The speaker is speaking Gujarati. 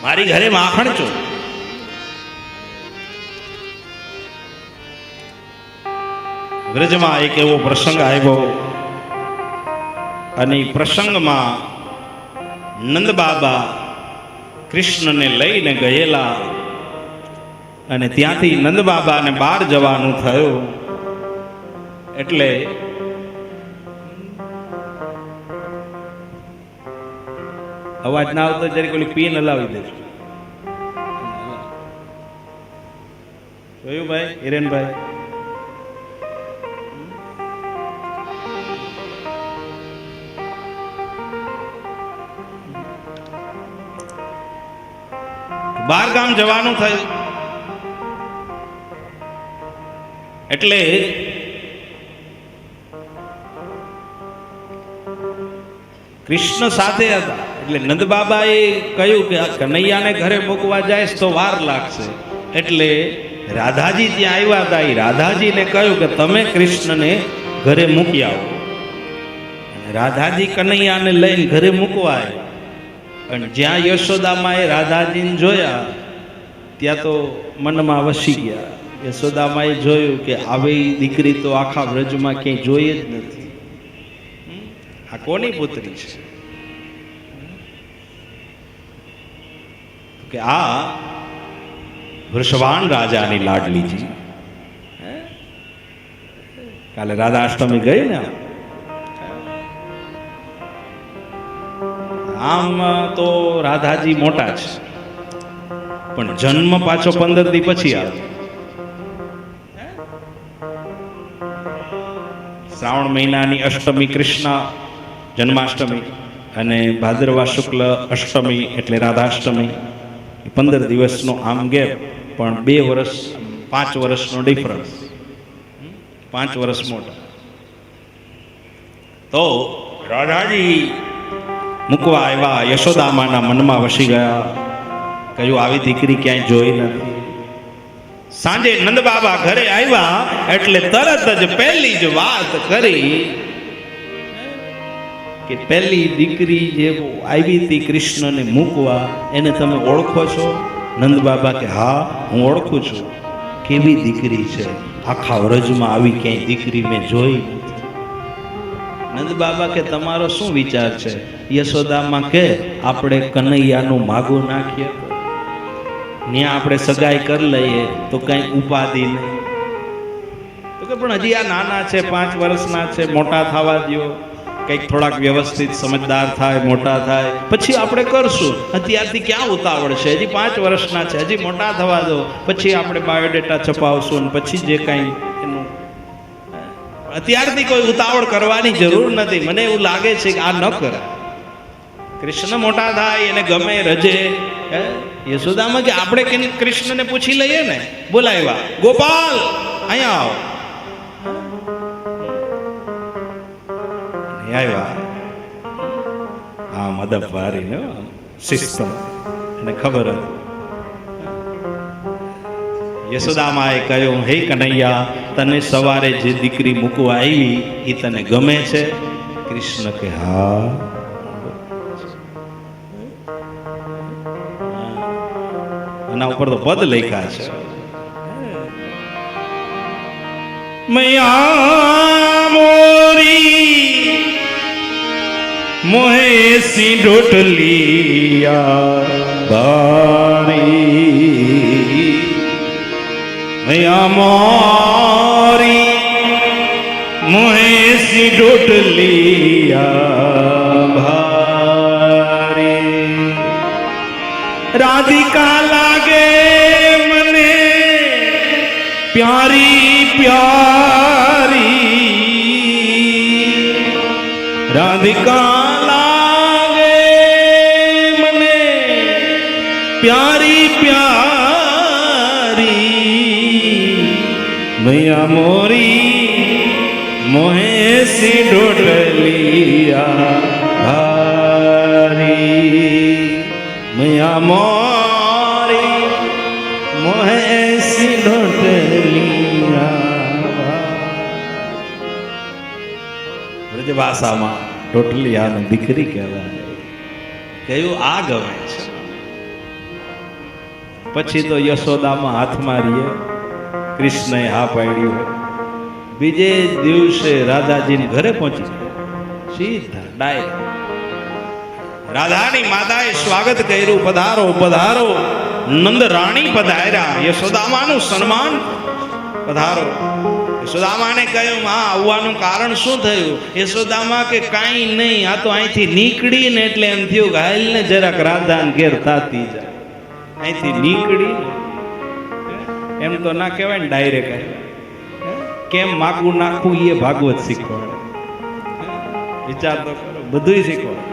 મારી ઘરે માખણ છો. વ્રજમાં એક એવો પ્રસંગ આવ્યો અને એ પ્રસંગમાં નંદ બાબા કૃષ્ણને લઈને ગયેલા અને ત્યાંથી નંદ બાબાને બહાર જવાનું થયું. એટલે અવાજ ના આવતો જરીક ઓલી પીન હલાવી દેજો. જોયું ભાઈ હિરેનભાઈ? બહાર ગામ જવાનું થયું એટલે કૃષ્ણ સાથે હતા. એટલે નંદ બાબાએ કહ્યું કે આ કનૈયાને ઘરે મૂકવા જાય તો વાર લાગશે. એટલે રાધાજી ત્યાં આવ્યા હતા. એ રાધાજીને કહ્યું કે તમે કૃષ્ણને ઘરે મૂકી આવો. રાધાજી કનૈયાને લઈને ઘરે મૂકવા આવ્યા. અને જ્યાં યશોદામાએ રાધાજીને જોયા ત્યાં તો મનમાં વસી ગયા. યશોદામાએ જોયું કે આવી દીકરી તો આખા વ્રજમાં ક્યાંય જોઈએ જ નથી. આ કોની પુત્રી છે? કે આ વૃષભાન રાજાની લાડલીજી. કાલે રાધાષ્ટમી ગઈ ને. આમ તો રાધાજી મોટા છે પણ જન્મ પાછો 15 દી પછી આવે. શ્રાવણ મહિનાની અષ્ટમી કૃષ્ણ જન્માષ્ટમી અને ભાદરવા શુક્લ અષ્ટમી એટલે રાધાષ્ટમી. 15 દિવસનો આમ ગેપ પણ 2 વર્ષ 5 વર્ષનો ડિફરન્સ. 5 વર્ષ મોટા. તો રાધાજી મૂકવા આવ્યા. યશોદામાના મનમાં વસી ગયા. કહ્યું આવી દીકરી ક્યાંય જોઈ નથી. સાંજે નંદ બાબા ઘરે આવ્યા એટલે તરત જ પહેલી જ વાત કરી કે પહેલી દીકરી જે આવી હતી કૃષ્ણને મૂકવા એને તમે ઓળખો છો? નંદ બાબા કે હા હું ઓળખું છું. કેવી દીકરી છે? આખા વ્રજમાં આવી ક્યાંય દીકરી મેં જોઈ નથી. નંદ બાબા કે તમારો શું વિચાર છે? યશોદામાં કે આપણે કનૈયાનું માગું નાખીએ ત્યાં આપણે સગાઈ કરી લઈએ તો કઈ ઉપાધિ નહીં. તો કે પણ હજી આ નાના છે, 5 વર્ષના છે, મોટા થવા દો, કંઈક થોડાક વ્યવસ્થિત સમજદાર થાય, મોટા થાય પછી આપણે કરશું. અત્યારથી ક્યાં ઉતાવળ છે? હજી 5 વર્ષના છે, હજી મોટા થવા દો, પછી આપણે બાયોડેટા છપાવશું અને પછી જે કાંઈ એનું. અત્યારથી કોઈ ઉતાવળ કરવાની જરૂર નથી. મને એવું લાગે છે કે આ ન કરાય. કૃષ્ણ મોટા થાય એને ગમે રજે. યશોદામાં કે આપણે કૃષ્ણને પૂછી લઈએ ને. બોલાવ્યા, ગોપાલ અહીંયા આવો. આવ્યા. હા મદદ વારી ને શિસ્ત એને ખબર હતી. યશોદામાએ કહ્યું હે કનૈયા તને સવારે જે દીકરી મૂકવા આવી એ તને ગમે છે? કૃષ્ણ કે હા. એના ઉપર તો પદ લખ્યા છે મૈયા મોરી મોહે સી ઢોટલિયા બારી. મૈયા મોરી મોહે સી ઢોટલિયા ભારી. રાધિકા લાગે મને પ્યારી પ્યારી. રાધિકા લાગે મને પ્યારી પ્યારી. મૈયા મોરી મોહે સી ઢોટલિયા ભારી. મૈયા મોરી મોહે સી ઢોટલિયા. બ્રજભાષામાં ઢોટલિયાની દીકરી કહેવાય. કયું આ ગમે છે? પછી તો યશોદામાં હાથમાં રહીએ, કૃષ્ણએ હા પાડ્યું. બીજે દિવસે રાધાજીને ઘરે પહોંચી સીધા ડાયરેક્ટ રાધાની માતાએ સ્વાગત કર્યું. પધારો પધારો, નંદ રાણી પધાર્યા. યશોદામાનું સન્માન, પધારો. યશોદામાને કહ્યું, હા આવવાનું કારણ શું થયું? યશોદામા કે કાંઈ નહીં, આ તો અહીંથી નીકળીને એટલે એમ થયું કે હાલ ને જરાક રાધાને ઘેર થાતી જાય. અહીંથી નીકળી એમ તો ના કહેવાય ને, ડાયરેક્ટ કેમ માગું નાખવું એ ભાગવત શીખવાડે. વિચાર તો કરો, બધું શીખવાડે.